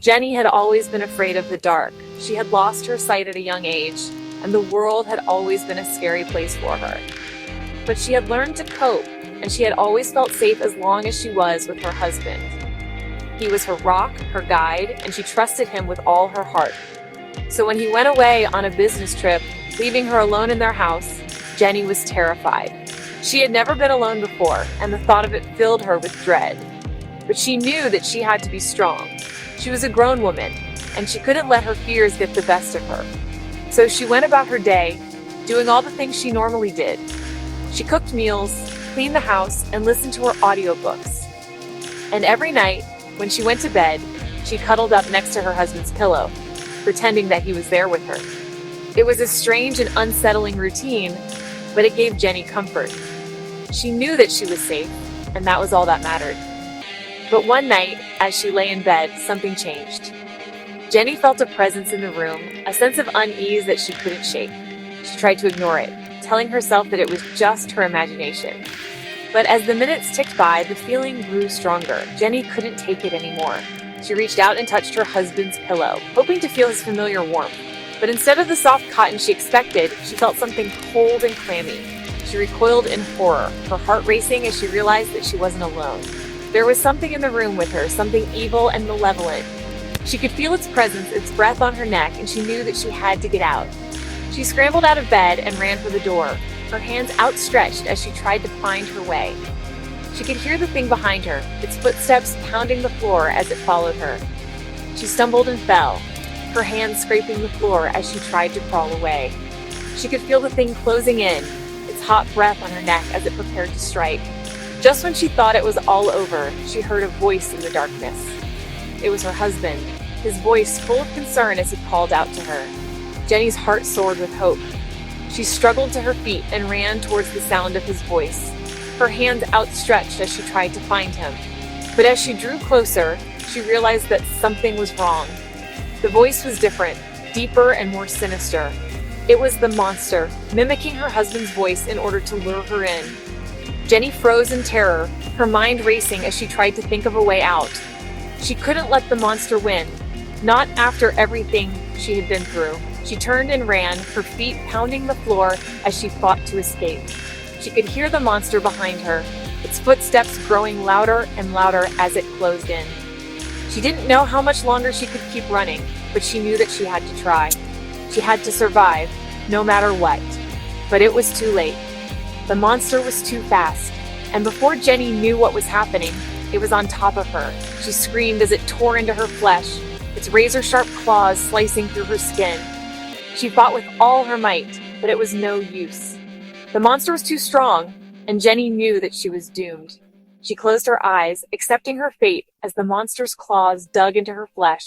Jenny had always been afraid of the dark. She had lost her sight at a young age, and the world had always been a scary place for her. But she had learned to cope, and she had always felt safe as long as she was with her husband. He was her rock, her guide, and she trusted him with all her heart. So when he went away on a business trip, leaving her alone in their house, Jenny was terrified. She had never been alone before, and the thought of it filled her with dread. But she knew that she had to be strong. She was a grown woman, and she couldn't let her fears get the best of her. So she went about her day, doing all the things she normally did. She cooked meals, cleaned the house, and listened to her audiobooks. And every night, when she went to bed, she cuddled up next to her husband's pillow, pretending that he was there with her. It was a strange and unsettling routine, but it gave Jenny comfort. She knew that she was safe, and that was all that mattered. But one night, as she lay in bed, something changed. Jenny felt a presence in the room, a sense of unease that she couldn't shake. She tried to ignore it, telling herself that it was just her imagination. But as the minutes ticked by, the feeling grew stronger. Jenny couldn't take it anymore. She reached out and touched her husband's pillow, hoping to feel his familiar warmth. But instead of the soft cotton she expected, she felt something cold and clammy. She recoiled in horror, her heart racing as she realized that she wasn't alone. There was something in the room with her, something evil and malevolent. She could feel its presence, its breath on her neck, and she knew that she had to get out. She scrambled out of bed and ran for the door, her hands outstretched as she tried to find her way. She could hear the thing behind her, its footsteps pounding the floor as it followed her. She stumbled and fell, her hands scraping the floor as she tried to crawl away. She could feel the thing closing in, its hot breath on her neck as it prepared to strike. Just when she thought it was all over, she heard a voice in the darkness. It was her husband, his voice full of concern as he called out to her. Jenny's heart soared with hope. She struggled to her feet and ran towards the sound of his voice, her hands outstretched as she tried to find him. But as she drew closer, she realized that something was wrong. The voice was different, deeper and more sinister. It was the monster, mimicking her husband's voice in order to lure her in. Jenny froze in terror, her mind racing as she tried to think of a way out. She couldn't let the monster win, not after everything she had been through. She turned and ran, her feet pounding the floor as she fought to escape. She could hear the monster behind her, its footsteps growing louder and louder as it closed in. She didn't know how much longer she could keep running, but she knew that she had to try. She had to survive, no matter what. But it was too late. The monster was too fast, and before Jenny knew what was happening, it was on top of her. She screamed as it tore into her flesh, its razor-sharp claws slicing through her skin. She fought with all her might, but it was no use. The monster was too strong, and Jenny knew that she was doomed. She closed her eyes, accepting her fate as the monster's claws dug into her flesh,